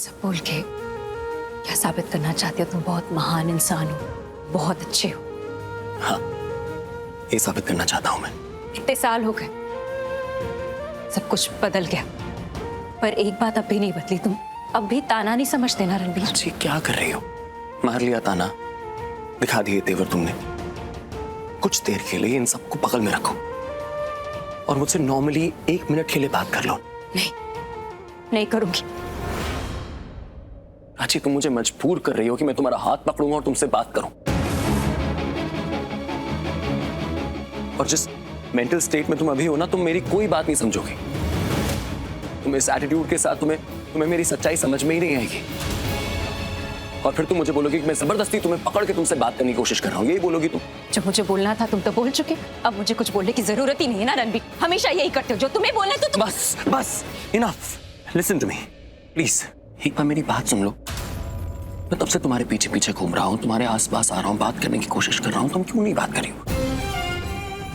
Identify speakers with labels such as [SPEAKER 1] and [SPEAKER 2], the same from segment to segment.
[SPEAKER 1] सब बोल के क्या साबित करना चाहते हो? तुम बहुत महान इंसान हो, बहुत अच्छे हो।
[SPEAKER 2] हाँ, ये साबित करना चाहता हूं मैं।
[SPEAKER 1] इतने साल हो गए, सब कुछ बदल गया, पर एक बात अब भी नहीं बदली। तुम अब भी ताना नहीं समझते ना रणबीर?
[SPEAKER 2] जी क्या कर रही हो? मार लिया ताना, दिखा दिए तेवर तुमने। कुछ देर के लिए इन सबको पकड़ में रखो और मुझसे नॉर्मली 1 मिनट के लिए बात कर लो।
[SPEAKER 1] नहीं करूंगी।
[SPEAKER 2] प्राची, तुम मुझे मजबूर कर रही हो कि मैं तुम्हारा हाथ पकड़ूंगा और तुमसे बात करूं। और जिस मेंटल स्टेट में तुम अभी हो ना, तुम मेरी कोई बात नहीं समझोगे। तुम इस एटीट्यूड के साथ तुम्हें मेरी सच्चाई समझ में ही नहीं आएगी। और फिर तुम मुझे बोलोगी कि मैं जबरदस्ती तुम्हें पकड़ के तुमसे बात करने की कोशिश कर रहा हूं। यही बोलोगी तुम?
[SPEAKER 1] जो मुझे बोलना था तुम तो बोल चुके, अब मुझे कुछ बोलने की जरूरत ही नहीं है ना रणबीर। हमेशा यही करते हो, जो तुम्हें बोलना है तो तुम...
[SPEAKER 2] बस enough. Listen to me please, एक बार मेरी बात सुन लो। मैं तब से तुम्हारे पीछे पीछे घूम रहा हूँ, तुम्हारे आसपास आ रहा हूँ, बात करने की कोशिश कर रहा हूँ, तुम क्यों नहीं बात कर रही हो?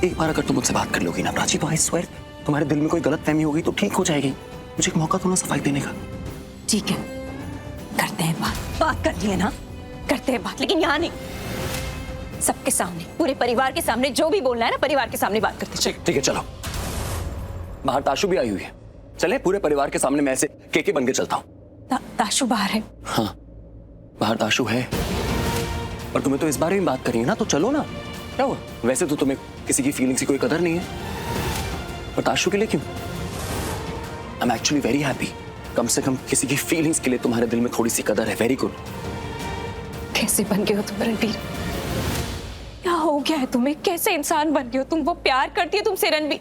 [SPEAKER 2] एक बार अगर तुम मुझसे बात कर लोगी ना प्राची, तो आई स्वेयर तुम्हारे दिल में कोई गलतफहमी होगी तो ठीक हो जाएगी। मुझे एक मौका दो ना सफाई देने का।
[SPEAKER 1] ठीक है, करते हैं बात कर लिए ना, करते हैं बात, लेकिन यहाँ नहीं, सबके सामने, पूरे परिवार के सामने। जो भी बोलना है ना, परिवार के सामने बात करते।
[SPEAKER 2] ठीक है, चलो। बाहर ताशु भी आई हुई है, चले पूरे परिवार के सामने मैं ऐसे केके बन के चलता हूँ।
[SPEAKER 1] ताशु बाहर है?
[SPEAKER 2] हाँ, बाहर ताशु है, पर तुम्हें तो इस बारे में बात करनी है ना, तो चलो ना। क्या हुआ? वैसे तो तुम्हें किसी की फीलिंग्स की कोई कदर नहीं है, पर ताशु के लिए क्यों? I am actually very happy. कम से कम किसी की फीलिंग्स के लिए तुम्हारे दिल में थोड़ी सी कदर है। Very good.
[SPEAKER 1] कैसे बन गए हो तुम रणबीर? क्या हो गया है तुम्हें? कैसे इंसान बन गए हो तुम? वो प्यार करती है तुमसे रणबीर?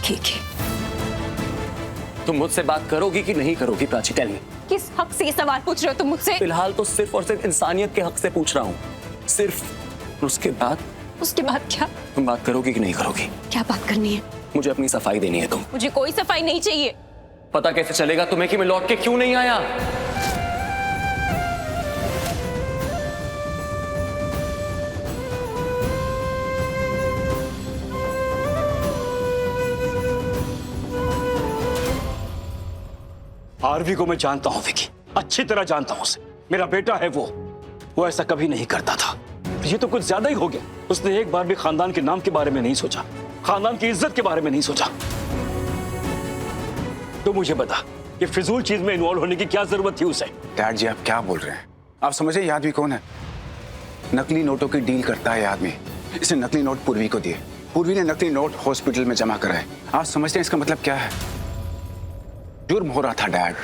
[SPEAKER 1] ठीक है,
[SPEAKER 2] तुम मुझसे बात करोगी कि नहीं करोगी प्राची? Tell me.
[SPEAKER 1] किस हक से ये सवाल पूछ रहे हो तुम मुझसे?
[SPEAKER 2] फिलहाल तो सिर्फ और सिर्फ इंसानियत के हक से पूछ रहा हूँ, सिर्फ। उसके बाद
[SPEAKER 1] क्या?
[SPEAKER 2] तुम बात करोगी कि नहीं करोगी?
[SPEAKER 1] क्या बात करनी है?
[SPEAKER 2] मुझे अपनी सफाई देनी है। तुम?
[SPEAKER 1] मुझे कोई सफाई नहीं चाहिए।
[SPEAKER 2] पता कैसे चलेगा तुम्हें कि मैं लौट के क्यों नहीं आया?
[SPEAKER 3] आरवी को मैं जानता हूं विकी, अच्छी तरह जानता हूं उसे। मेरा बेटा है वो ऐसा कभी नहीं करता था। ये तो कुछ ज्यादा ही हो गया। उसने एक बार भी खानदान के नाम के बारे में नहीं सोचा, खानदान की इज्जत के बारे में नहीं सोचा। तो मुझे बता, ये फिजूल चीज में इन्वॉल्व होने की क्या जरूरत थी उसे?
[SPEAKER 4] डैड जी, आप क्या बोल रहे हैं? आप समझे ये आदमी कौन है? नकली नोटों की डील करता है ये आदमी। इसने नकली नोट पूर्वी को दिए, पूर्वी ने नकली नोट हॉस्पिटल में जमा कराए। आप समझते हैं इसका मतलब क्या है? जुर्म हो रहा था डैड,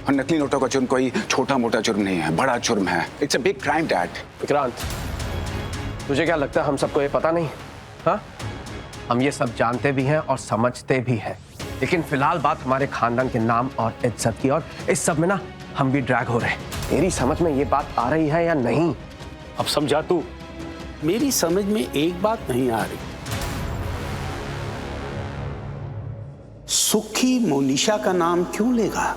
[SPEAKER 4] और नकली नोटों का जुर्म कोई छोटा मोटा जुर्म नहीं है, बड़ा जुर्म है। It's a big crime dad.
[SPEAKER 5] Vikrant, तुझे क्या लगता है हम सबको ये पता नहीं? हाँ, हम ये सब जानते भी हैं और समझते भी हैं, लेकिन फिलहाल बात हमारे खानदान के नाम और इज्जत की, और इस सब में ना हम भी ड्रैग हो रहे हैं। तेरी समझ में ये बात आ रही है या नहीं?
[SPEAKER 3] अब समझा तू?
[SPEAKER 6] मेरी समझ में एक बात नहीं आ रही। सुखी मोनिशा का नाम क्यों लेगा?